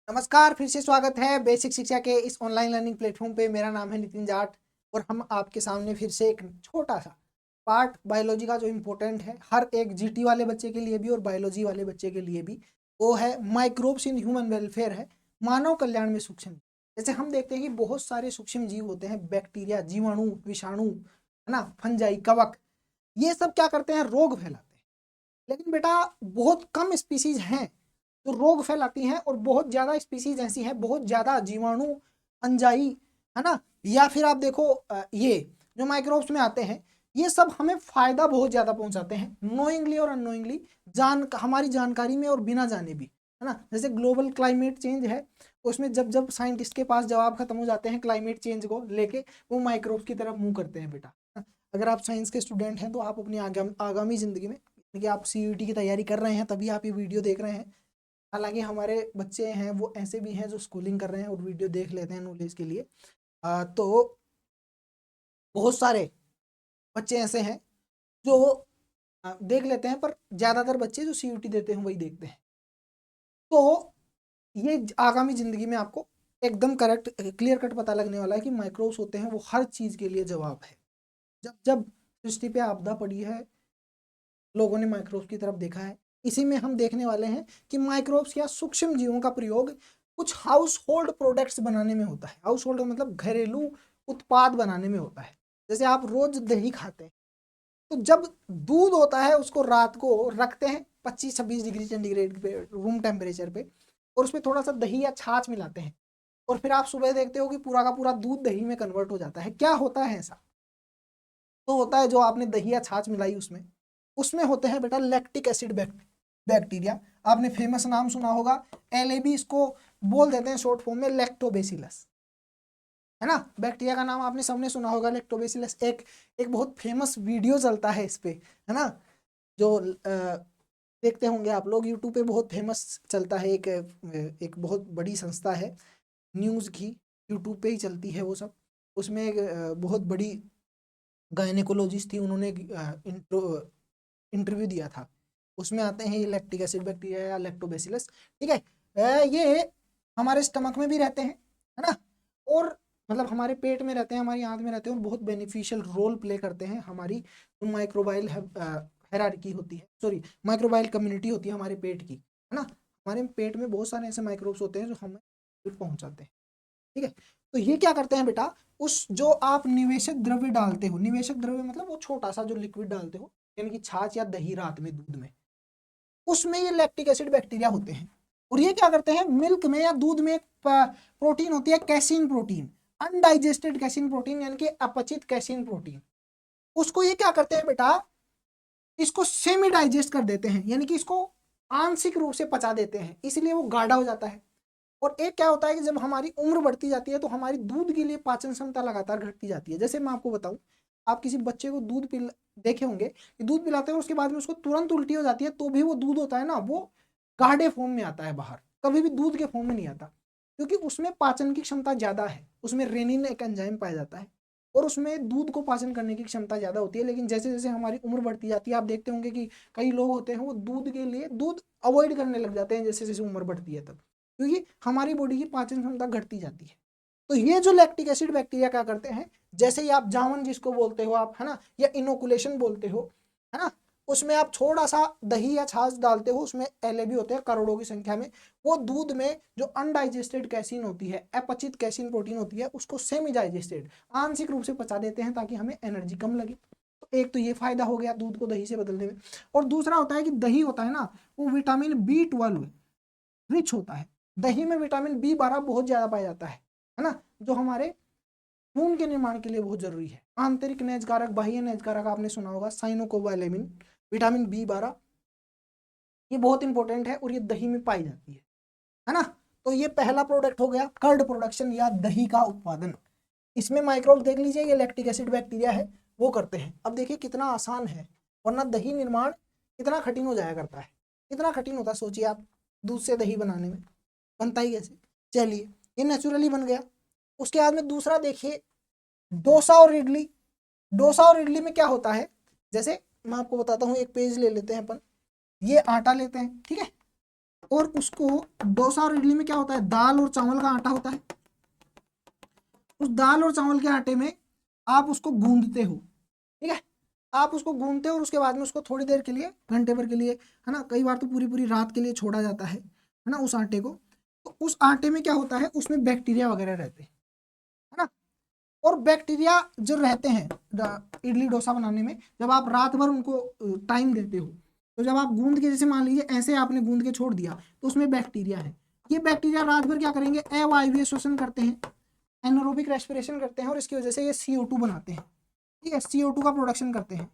नमस्कार, फिर से स्वागत है बेसिक शिक्षा के इस ऑनलाइन लर्निंग प्लेटफॉर्म पे। मेरा नाम है नितिन जाट और हम आपके सामने फिर से एक छोटा सा पार्ट बायोलॉजी का जो इम्पोर्टेंट है हर एक जीटी वाले बच्चे के लिए भी और बायोलॉजी वाले बच्चे के लिए भी, वो है माइक्रोब्स इन ह्यूमन वेलफेयर, है मानव कल्याण में सूक्ष्म। जैसे हम देखते हैं कि बहुत सारे सूक्ष्म जीव होते हैं, बैक्टीरिया, जीवाणु, विषाणु, है ना, फंजाई, कवक, ये सब क्या करते हैं? रोग फैलाते हैं। लेकिन बेटा बहुत कम स्पीसीज हैं जो रोग फैलाती हैं और बहुत ज्यादा स्पीसीज ऐसी हैं, बहुत ज्यादा जीवाणु, फंजाई, है ना, या फिर आप देखो ये जो माइक्रोब्स में आते हैं, ये सब हमें फायदा बहुत ज्यादा पहुंचाते हैं, नोइंगली और अननोइंगली, हमारी जानकारी में और बिना जाने भी, है ना। जैसे ग्लोबल क्लाइमेट चेंज है, उसमें जब जब साइंटिस्ट के पास जवाब खत्म हो जाते हैं क्लाइमेट चेंज को लेके, वो माइक्रोब्स की तरफ मुंह करते हैं बेटा। अगर आप साइंस के स्टूडेंट हैं तो आप अपनी आगामी जिंदगी में, कि आप सीयूईटी की तैयारी कर रहे हैं तभी आप ये वीडियो देख रहे हैं। हालांकि हमारे बच्चे हैं वो ऐसे भी हैं जो स्कूलिंग कर रहे हैं और वीडियो देख लेते हैं नॉलेज के लिए। तो बहुत सारे बच्चे ऐसे हैं जो देख लेते हैं, पर ज़्यादातर बच्चे जो सीयूईटी देते हैं वही देखते हैं। तो ये आगामी ज़िंदगी में आपको एकदम करेक्ट क्लियर कट पता लगने वाला है कि माइक्रोब्स होते हैं वो हर चीज़ के लिए जवाब है। जब जब सृष्टि पे आपदा पड़ी है, लोगों ने माइक्रोब्स की तरफ देखा है। इसी में हम देखने वाले हैं कि माइक्रोब्स या सूक्ष्म जीवों का प्रयोग कुछ हाउस होल्ड प्रोडक्ट्स बनाने में होता है। हाउस होल्ड मतलब घरेलू उत्पाद बनाने में होता है। जैसे आप रोज दही खाते हैं, तो जब दूध होता है उसको रात को रखते हैं 25-26 डिग्री सेंटीग्रेड पे, रूम टेम्परेचर पे, और उसमें थोड़ा सा दही या छाछ मिलाते हैं, और फिर आप सुबह देखते हो कि पूरा का पूरा दूध दही में कन्वर्ट हो जाता है। क्या होता है ऐसा? तो होता है जो आपने दही या छाछ मिलाई उसमें, उसमें होते हैं बेटा लैक्टिक एसिड बैक्टीरिया। आपने फेमस नाम सुना होगा, एलएबी इसको बोल देते हैं शॉर्ट फॉर्म में, लैक्टोबेसिलस, है ना। बैक्टीरिया का नाम आपने सबने सुना होगा, लैक्टोबेसिलस। एक एक बहुत फेमस वीडियो चलता है इस पे, है ना, जो देखते होंगे आप लोग, यूट्यूब पे बहुत फेमस चलता है। एक बहुत बड़ी संस्था है न्यूज़ की, यूट्यूब पे ही चलती है वो सब। उसमें एक बहुत बड़ी गायनेकोलॉजिस्ट थी, उन्होंने इंटरव्यू दिया था। उसमें आते हैं ये लैक्टिक एसिड बैक्टीरिया या लैक्टोबैसिलस, ठीक है। ये हमारे स्टमक में भी रहते हैं, है ना, और मतलब हमारे पेट में रहते हैं, हमारी आंत में रहते हैं, और बहुत बेनिफिशियल रोल प्ले करते हैं हमारी जो माइक्रोबाइल हायरार्की होती है, सॉरी माइक्रोबाइल कम्युनिटी होती है हमारे पेट की, है ना। हमारे पेट में बहुत सारे ऐसे माइक्रोब्स होते हैं जो हमें पहुंचाते हैं, ठीक है। तो ये क्या करते हैं बेटा, उस जो आप निवेशक द्रव्य डालते हो, निवेशक द्रव्य मतलब वो छोटा सा जो लिक्विड डालते हो, यानी कि छाछ या दही रात में दूध में, उसमें ये लैक्टिक एसिड बैक्टीरिया होते हैं। और ये क्या करते हैं, मिल्क में या दूध में एक प्रोटीन होती है, casein protein, undigested casein protein, यानी कि अपचित कैसीन प्रोटीन। उसको ये क्या करते हैं बेटा, इसको सेमी डाइजेस्ट कर देते हैं, यानी कि इसको आंशिक रूप से पचा देते हैं, इसलिए वो गाढ़ा हो जाता है। और एक क्या होता है कि जब हमारी उम्र बढ़ती जाती है तो हमारी दूध के लिए पाचन क्षमता लगातार घटती जाती है। जैसे मैं आपको बताऊं, आप किसी बच्चे को दूध पिल देखे होंगे कि दूध पिलाते हैं उसके बाद में उसको तुरंत उल्टी हो जाती है, तो भी वो दूध होता है ना, वो गाढ़े फॉर्म में आता है बाहर, कभी भी दूध के फॉर्म में नहीं आता, क्योंकि उसमें पाचन की क्षमता ज़्यादा है, उसमें रेनिन एक एंजाइम पाया जाता है और उसमें दूध को पाचन करने की क्षमता ज़्यादा होती है। लेकिन जैसे जैसे हमारी उम्र बढ़ती जाती है, आप देखते होंगे कि कई लोग होते हैं वो दूध के लिए दूध अवॉइड करने लग जाते हैं जैसे जैसे उम्र बढ़ती है तब, क्योंकि हमारी बॉडी की पाचन क्षमता घटती जाती है। तो ये जो लैक्टिक एसिड बैक्टीरिया क्या करते हैं, जैसे ही आप जामन जिसको बोलते हो आप, है ना, या इनोकुलेशन बोलते हो, है ना, उसमें आप थोड़ा सा दही या छाछ डालते हो, उसमें एलएबी होते हैं करोड़ों की संख्या में, वो दूध में जो अनडाइजेस्टेड कैसीन होती है, अपचित कैसीन प्रोटीन होती है, उसको सेमी डाइजेस्टेड आंशिक रूप से पचा देते हैं ताकि हमें एनर्जी कम लगे। तो एक तो ये फायदा हो गया दूध को दही से बदलने में। और दूसरा होता है कि दही होता है ना, वो विटामिन B12 रिच होता है। दही में विटामिन B12 बहुत ज्यादा पाया जाता है ना, जो हमारे खून के निर्माण के लिए बहुत जरूरी है। आंतरिक नेजकारक, बाह्य नेजकारक आपने सुना होगा, साइनोकोबालेमिन, विटामिन B12, ये बहुत इंपॉर्टेंट है और ये दही में पाई जाती है ना। तो ये पहला प्रोडक्ट हो गया, कर्ड प्रोडक्शन या दही का उत्पादन। इसमें माइक्रोब देख लीजिए, ये लैक्टिक एसिड बैक्टीरिया है वो करते हैं। अब देखिए कितना आसान है, वरना दही निर्माण कितना कठिन हो जाया करता है, कितना कठिन होता है सोचिए आप, दूध से दही बनाने में बनता ही कैसे। चलिए ये नेचुरली बन गया। उसके बाद में दूसरा देखिए, डोसा और इडली। डोसा और इडली में क्या होता है, जैसे मैं आपको बताता हूँ, एक पेज ले लेते हैं अपन, ये आटा लेते हैं, ठीक है, और उसको डोसा और इडली में क्या होता है, दाल और चावल का आटा होता है। उस दाल और चावल के आटे में आप उसको गूंदते हो, ठीक है, आप उसको गूंदते हो और उसके बाद में उसको थोड़ी देर के लिए, घंटे भर के लिए, है ना, कई बार तो पूरी पूरी रात के लिए छोड़ा जाता है ना, उस आटे को। तो उस आटे में क्या होता है, उसमें बैक्टीरिया वगैरह रहते हैं, है ना। और बैक्टीरिया जो रहते हैं इडली डोसा बनाने में, जब आप रात भर उनको टाइम देते हो, तो जब आप गूंद के, जैसे मान लीजिए ऐसे आपने गूंद के छोड़ दिया, तो उसमें बैक्टीरिया है। ये बैक्टीरिया रात भर क्या करेंगे, अवायवीय श्वसन करते हैं, एनारोबिक रेस्पिरेशन करते हैं, और इसकी वजह से ये CO2 बनाते हैं, ठीक है, CO2 का प्रोडक्शन करते हैं,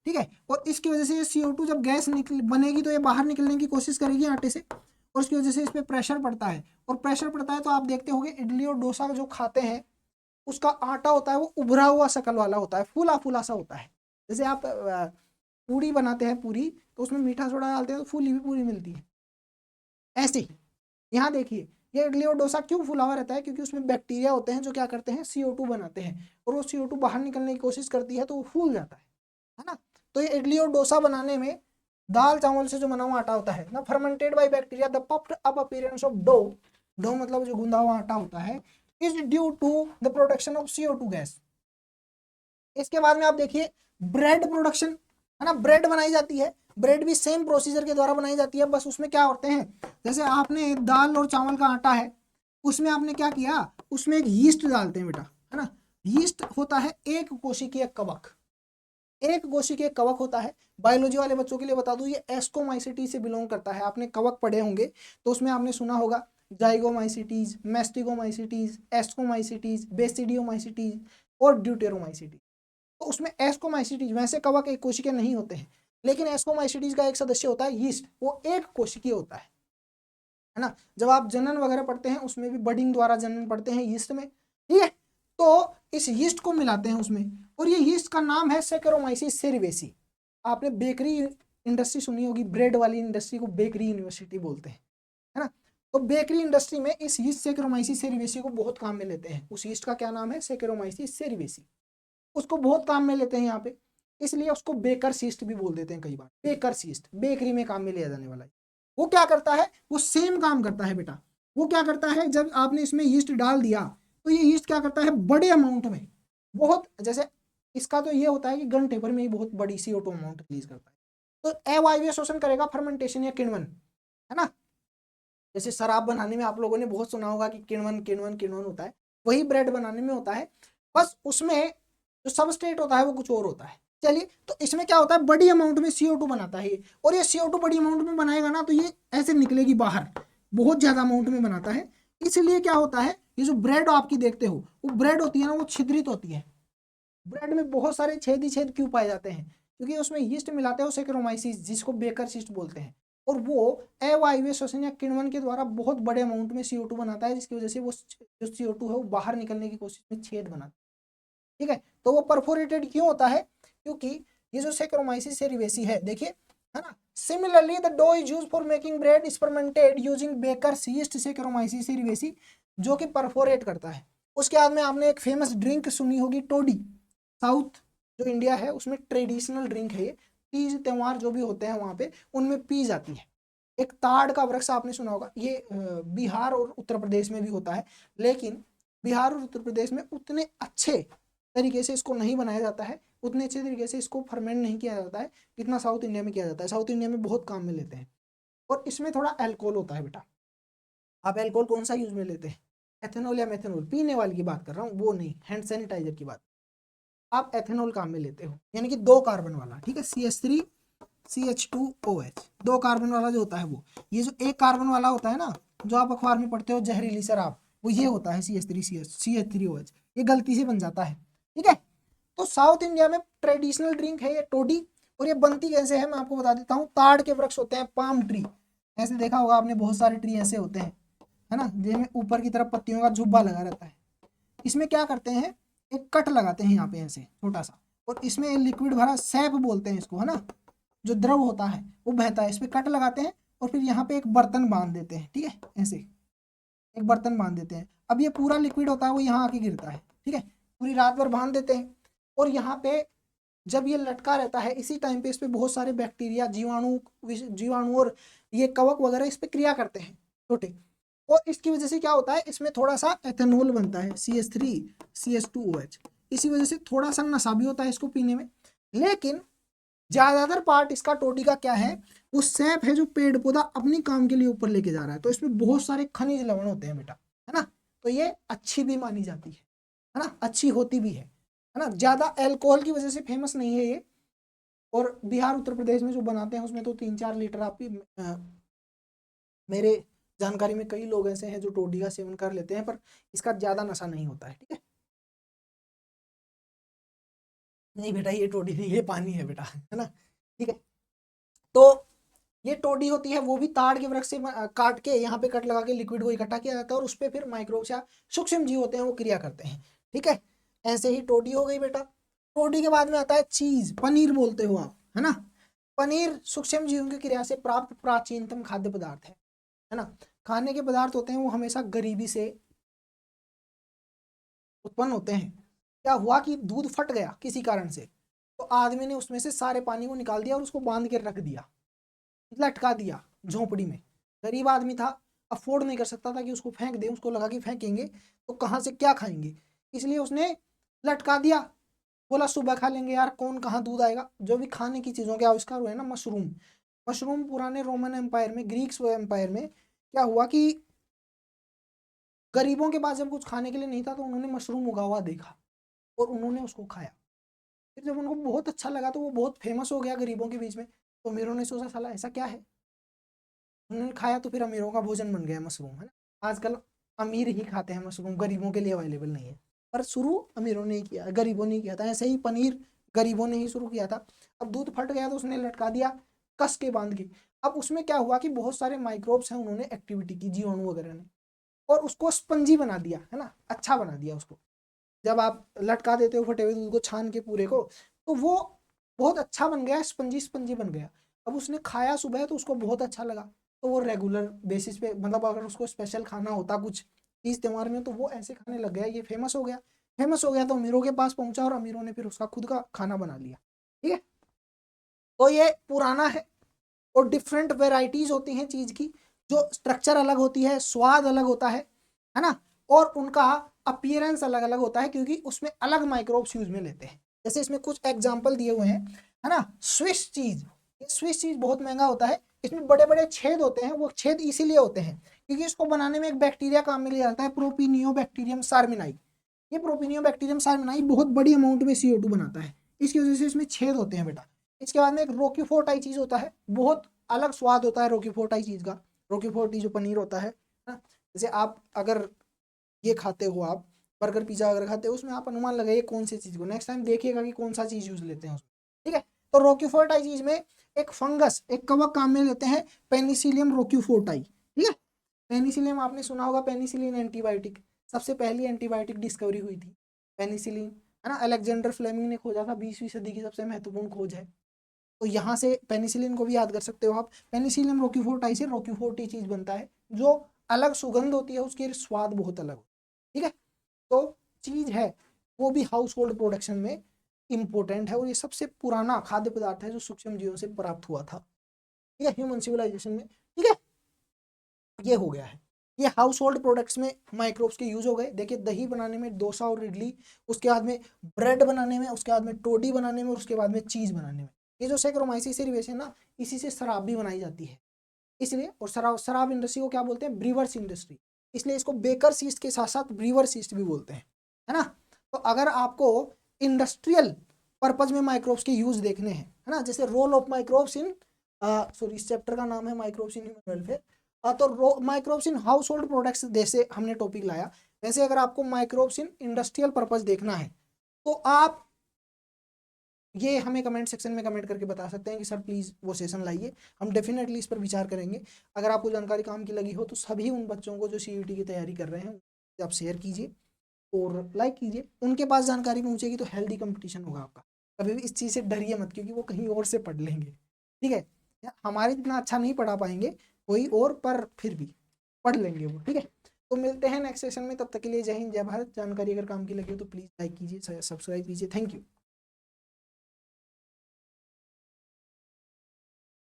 ठीक है। और इसकी वजह से ये CO2 जब गैस निकल बनेगी तो ये बाहर निकलने की कोशिश करेगी आटे से, और उसकी वजह से इस पर प्रेशर पड़ता है, और प्रेशर पड़ता है तो आप देखते होंगे इडली और डोसा जो खाते हैं, उसका आटा होता है वो उभरा हुआ शक्ल वाला होता है, फूला फूला सा होता है। जैसे आप पूड़ी बनाते हैं, पूरी, तो उसमें मीठा सोडा डालते हैं तो फूली हुई पूरी मिलती है, ऐसे ही यहाँ देखिए ये इडली और डोसा क्यों फूला हुआ रहता है, क्योंकि उसमें बैक्टीरिया होते हैं जो क्या करते हैं, CO2 बनाते हैं, और वो CO2 बाहर निकलने की कोशिश करती है तो वो फूल जाता है ना। तो ये इडली और डोसा बनाने में दाल चावल से जो बना हुआ आटा होता है ना, fermented by bacteria the puffed up appearance of dough, dough मतलब जो गूंदा हुआ आटा होता है, is due to the production of CO2 gas. इसके बाद में आप देखिए ब्रेड प्रोडक्शन, है ना, ब्रेड बनाई जाती है, ब्रेड भी सेम प्रोसीजर के द्वारा बनाई जाती है, बस उसमें क्या होते हैं, जैसे आपने दाल और चावल का आटा है, उसमें आपने क्या किया, उसमें एक यीस्ट डालते हैं बेटा, है ना। यीस्ट होता है एक कोशिकीय कवक, एक कोशिकीय कवक होता है। बायोलॉजी वाले बच्चों के लिए बता दूं, ये एस्कोमाइसिटीज से बिलोंग करता है। आपने कवक पढ़े होंगे तो उसमें आपने सुना होगा जाइगोमाइसिटीज, मेस्टिगोमाइसिटीज, एस्कोमाइसिटीज, बेसिडियोमाइसिटीज और ड्यूटेरोमाइसिटीज। तो उसमें एस्कोमाइसिटीज, वैसे कवक एक कोशिकीय नहीं होते हैं, लेकिन एस्कोमाइसिटीज का एक सदस्य होता है यीस्ट, वो एक कोशिकीय होता है ना। जब आप जनन वगैरह पढ़ते हैं उसमें भी बडिंग द्वारा जनन पढ़ते हैं यीस्ट में, ठीक है। तो इस यीस्ट को मिलाते हैं उसमें, और ये यीस्ट का नाम है सेकेरोमाइसिस सेरिवेसी। आपने बेकरी इंडस्ट्री सुनी होगी, ब्रेड वाली इंडस्ट्री को बेकरी यूनिवर्सिटी बोलते हैं, है ना। तो बेकरी इंडस्ट्री में इस यीस्ट सेकेरोमाइसिस सेरिवेसी को बहुत काम में लेते हैं। उस यीस्ट का क्या नाम है, सेकेरोमाइसिस सेरिवेसी, उसको बहुत काम में लेते हैं यहाँ पे, इसलिए उसको बेकर सीस्ट भी बोल देते हैं कई बार। बेकर सीस्ट बेकरी में काम में लिया जाने वाला है। वो क्या करता है, वो सेम काम करता है बेटा। वो क्या करता है, जब आपने इसमें यीस्ट डाल दिया तो ये यीस्ट क्या करता है, बड़े अमाउंट में, बहुत, जैसे इसका तो ये होता है कि घंटे भर में ही बहुत बड़ी CO2 अमाउंट रिलीज करता है। तो अवायवीय शोषण करेगा फर्मेंटेशन या किण्वन, है ना। जैसे शराब बनाने में आप लोगों ने बहुत सुना होगा कि किण्वन किण्वन किण्वन होता है, वही ब्रेड बनाने में होता है, बस उसमें जो सबस्ट्रेट होता है वो कुछ और होता है। चलिए, तो इसमें क्या होता है, बड़ी अमाउंट में CO2 बनाता है, और ये CO2 बड़ी अमाउंट में बनाएगा ना तो ये ऐसे निकलेगी बाहर, बहुत ज्यादा अमाउंट में बनाता है। इसलिए क्या होता है, ये जो ब्रेड आपकी देखते हो, वो ब्रेड होती है ना, वो छिद्रित होती है। ब्रेड में बहुत सारे छेद ही छेद क्यों पाए जाते हैं, क्योंकि उसमें यीस्ट मिलाते हैं सेकेरोमाइसिस, जिसको बेकर सीस्ट बोलते हैं, और वो अवायवीय श्वसन या किण्वन के द्वारा बहुत बड़े अमाउंट में CO2 बनाता है, जिसकी वजह से वो जो CO2 है वो बाहर निकलने की कोशिश में छेद बनाता है, ठीक है। तो वो परफोरेटेड क्यों होता है, क्योंकि ये जो सेकेरोमाइसिस सेरिवेसी है, देखिए, है ना। Similarly the dough is used for making bread is fermented using baker's yeast Saccharomyces cerevisiae, जो कि परफोरेट करता है। उसके बाद में आपने एक फेमस ड्रिंक सुनी होगी, टोडी। साउथ जो इंडिया है उसमें ट्रेडिशनल ड्रिंक है ये, तीज त्योहार जो भी होते हैं वहां पे उनमें पी जाती है। एक ताड़ का वृक्ष आपने सुना होगा, ये बिहार और उत्तर प्रदेश में भी होता है, लेकिन बिहार और उत्तर प्रदेश में उतने अच्छे तरीके से इसको नहीं बनाया जाता है, उतने अच्छे तरीके से इसको फर्मेंट नहीं किया जाता है जितना साउथ इंडिया में किया जाता है। साउथ इंडिया में बहुत काम में लेते हैं, और इसमें थोड़ा अल्कोहल होता है बेटा। आप अल्कोहल कौन सा यूज में लेते हैं, एथेनॉल या मेथेनॉल, पीने वाली की बात कर रहा हूँ, वो नहीं, हैंड सैनिटाइजर की बात। आप एथेनॉल काम में लेते हो, यानी कि 2 कार्बन वाला, ठीक है, CH3 CH2OH, 2 कार्बन वाला जो होता है वो। ये जो 1 कार्बन वाला होता है ना, जो आप अखबार में पढ़ते हो जहरीली शराब, वो ये होता है CH3OH, ये गलती से बन जाता है, ठीक है। तो साउथ इंडिया में ट्रेडिशनल ड्रिंक है ये टोडी, और ये बनती कैसे है मैं आपको बता देता हूँ। ताड़ के वृक्ष होते हैं, पाम ट्री, ऐसे देखा होगा आपने, बहुत सारे ट्री ऐसे होते हैं, है ना, जिनमें ऊपर की तरफ पत्तियों का जुब्बा लगा रहता है। इसमें क्या करते हैं, एक कट लगाते हैं यहाँ पे ऐसे छोटा सा, और इसमें लिक्विड भरा, सैप बोलते हैं इसको, है ना, जो द्रव होता है वो बहता है, इस पे कट लगाते हैं, और फिर यहाँ पे एक बर्तन बांध देते हैं, ठीक है, ऐसे एक बर्तन बांध देते हैं। अब ये पूरा लिक्विड होता है वो यहाँ आके गिरता है, ठीक है, पूरी रात भर बांध देते हैं, और यहाँ पे जब ये लटका रहता है इसी टाइम पे इस पे बहुत सारे बैक्टीरिया, जीवाणु और ये कवक वगैरह इस पे क्रिया करते हैं छोटे, और इसकी वजह से क्या होता है, इसमें थोड़ा सा एथेनॉल बनता है, CH3CH2OH। इसी वजह से थोड़ा सा नशा भी होता है इसको पीने में। लेकिन ज्यादातर पार्ट इसका टोडी का क्या है, वो सैप है जो पेड़ पौधा अपनी काम के लिए ऊपर लेके जा रहा है। तो इसमें बहुत सारे खनिज लवण होते हैं बेटा, है ना। तो ये अच्छी भी मानी जाती है ना, अच्छी होती भी है ना। ज्यादा अल्कोहल की वजह से फेमस नहीं है ये। और बिहार उत्तर प्रदेश में जो बनाते हैं उसमें तो 3-4 लीटर आपकी मेरे जानकारी में कई लोग ऐसे हैं जो टोडी का सेवन कर लेते हैं, पर इसका ज्यादा नशा नहीं होता है, ठीक है। नहीं बेटा ये टोडी नहीं, ये पानी है बेटा, है ना, ठीक है। तो ये टोडी होती है वो भी ताड़ के वृक्ष से काट के यहाँ पे कट लगा के लिक्विड को इकट्ठा किया जाता है, और उस पर फिर माइक्रोब्स या सूक्ष्म जीव होते हैं वो क्रिया करते हैं, ठीक है। ऐसे ही टोडी हो गई बेटा। टोडी के बाद में आता है चीज, पनीर बोलते हो आप, है ना। पनीर सूक्ष्म जीवों की क्रिया से प्राप्त प्राचीनतम खाद्य पदार्थ है ना। खाने के पदार्थ होते हैं वो हमेशा गरीबी से उत्पन्न होते हैं। क्या हुआ कि दूध फट गया किसी कारण से, तो आदमी ने उसमें से सारे पानी को निकाल दिया और उसको बांध के रख दिया, लटका दिया झोपड़ी में। गरीब आदमी था, अफोर्ड नहीं कर सकता था कि उसको फेंक दे, उसको लगा कि फेंकेंगे तो कहाँ से क्या खाएंगे, इसलिए उसने लटका दिया। बोला सुबह खा लेंगे यार, कौन कहाँ दूध आएगा। जो भी खाने की चीज़ों के आविष्कार हुए ना, मशरूम, मशरूम पुराने रोमन एम्पायर में, ग्रीक्स एम्पायर में क्या हुआ कि गरीबों के पास जब कुछ खाने के लिए नहीं था तो उन्होंने मशरूम उगा हुआ देखा और उन्होंने उसको खाया। फिर जब उनको बहुत अच्छा लगा तो वो बहुत फेमस हो गया गरीबों के बीच में। तो अमीरों ने सोचा साला ऐसा क्या है, उन्होंने खाया तो फिर अमीरों का भोजन बन गया मशरूम, है ना। आजकल अमीर ही खाते हैं मशरूम, गरीबों के लिए अवेलेबल नहीं है। पर शुरू अमीरों ने ही किया, गरीबों ने किया था। ऐसे ही पनीर गरीबों ने ही शुरू किया था। अब दूध फट गया तो उसने लटका दिया कस के बांध के। अब उसमें क्या हुआ कि बहुत सारे माइक्रोब्स हैं, उन्होंने एक्टिविटी की, जीवाणु वगैरह ने, और उसको स्पंजी बना दिया, है ना, अच्छा बना दिया उसको। जब आप लटका देते हो फटे हुए दूध को छान के पूरे को, तो वो बहुत अच्छा बन गया, स्पंजी स्पंजी बन गया। अब उसने खाया सुबह तो उसको बहुत अच्छा लगा, तो वो रेगुलर बेसिस पे, मतलब अगर उसको स्पेशल खाना होता कुछ तीज त्योहार में तो वो ऐसे खाने लग गया। ये फेमस हो गया, फेमस हो गया तो अमीरों के पास पहुंचा और अमीरों ने फिर उसका खुद का खाना बना लिया, ठीक है। तो ये पुराना है और डिफरेंट वेराइटीज होती हैं चीज की, जो स्ट्रक्चर अलग होती है, स्वाद अलग होता है ना, और उनका अपीयरेंस अलग अलग होता है क्योंकि उसमें अलग माइक्रोब्स यूज में लेते हैं। जैसे इसमें कुछ एग्जाम्पल दिए हुए हैं, है ना। स्विस चीज, स्विस चीज बहुत महंगा होता है, इसमें बड़े बड़े छेद होते हैं। वो छेद इसीलिए होते हैं क्योंकि इसको बनाने में एक बैक्टीरिया काम में लिया जाता है, प्रोपिनियोबैक्टीरियम सार्मिनाई। ये प्रोपिनियोबैक्टीरियम सार्मिनाई बहुत बड़ी अमाउंट में CO2 बनाता है, इसकी वजह से इसमें छेद होते हैं बेटा। इसके बाद में एक रोकीफोर्टाई चीज होता है, बहुत अलग स्वाद होता है रोकीफोर्टाई चीज का। रोकीफोर्टी जो पनीर होता है ना, जैसे आप अगर ये खाते हो, आप बर्गर पिज्जा अगर खाते हो, उसमें आप अनुमान लगाइए कौन सी चीज को, नेक्स्ट टाइम देखिएगा कि कौन सा चीज यूज लेते हैं उसमें, ठीक है। तो रोकीफोर्टाई चीज में एक फंगस, एक कवक काम में लेते हैं, पेनिसिलियम रोकीफोर्टाई, ठीक है। पेनिसिलियम आपने सुना होगा, पेनिसिलिन एंटीबायोटिक, सबसे पहली एंटीबायोटिक डिस्कवरी हुई थी पेनिसिलिन, है ना। अलेक्जेंडर फ्लेमिंग ने खोजा था, 20वीं सदी की सबसे महत्वपूर्ण खोज है। तो यहाँ से पेनिसिलिन को भी याद कर सकते हो आप। पेनिसिलियम रोकीफोर्टाई से रोकीफोर्टी चीज बनता है, जो अलग सुगंध होती है, उसकी स्वाद बहुत अलग हो, ठीक है। तो चीज है वो भी हाउस होल्ड प्रोडक्शन में इंपॉर्टेंट है, और ये सबसे पुराना खाद्य पदार्थ है जो सूक्ष्म जीवों से प्राप्त हुआ था, ठीक है, ह्यूमन सिविलाइजेशन में, ठीक है। ये हो गया है, ये हाउस होल्ड प्रोडक्ट्स में माइक्रोब्स के यूज हो गए। देखिए दही बनाने में, डोसा और इडली, उसके बाद में ब्रेड बनाने में, उसके बाद में टोडी बनाने में, उसके बाद में चीज बनाने में। ये जो सेक्रोमाइसिस सेरिवेस है ना, इसी से शराब भी बनाई जाती है, इसलिए। और शराब इंडस्ट्री को क्या बोलते हैं, ब्रीवर्स इंडस्ट्री, इसलिए इसको बेकर ईस्ट के साथ साथ ब्रीवर्स ईस्ट भी बोलते हैं, है ना। तो अगर आपको इंडस्ट्रियल पर्पज में माइक्रोब्स के यूज देखने हैं, है ना, जैसे role of microbes in, sorry इस चैप्टर का नाम है माइक्रोब्स इन ह्यूमन वेलफेयर, तो microbes in household products जैसे हमने टॉपिक लाया, वैसे अगर आपको माइक्रोब्स इन इंडस्ट्रियल पर्पज देखना है तो आप ये हमें कमेंट सेक्शन में कमेंट करके बता सकते हैं कि सर प्लीज़ वो सेशन लाइए, हम डेफिनेटली इस पर विचार करेंगे। अगर आपको जानकारी काम की लगी हो तो सभी उन बच्चों को जो CUET की तैयारी कर रहे हैं आप शेयर कीजिए और लाइक कीजिए, उनके पास जानकारी पहुंचेगी तो हेल्दी कंपटीशन होगा आपका। कभी भी इस चीज़ से डरिए मत, क्योंकि वो कहीं और से पढ़ लेंगे, ठीक है। हमारे जितना अच्छा नहीं पढ़ा पाएंगे कोई और, पर फिर भी पढ़ लेंगे वो, ठीक है। तो मिलते हैं नेक्स्ट सेशन में, तब तक के लिए जय हिंद जय भारत। जानकारी अगर काम की लगी हो तो प्लीज़ लाइक कीजिए, सब्सक्राइब कीजिए, थैंक यू।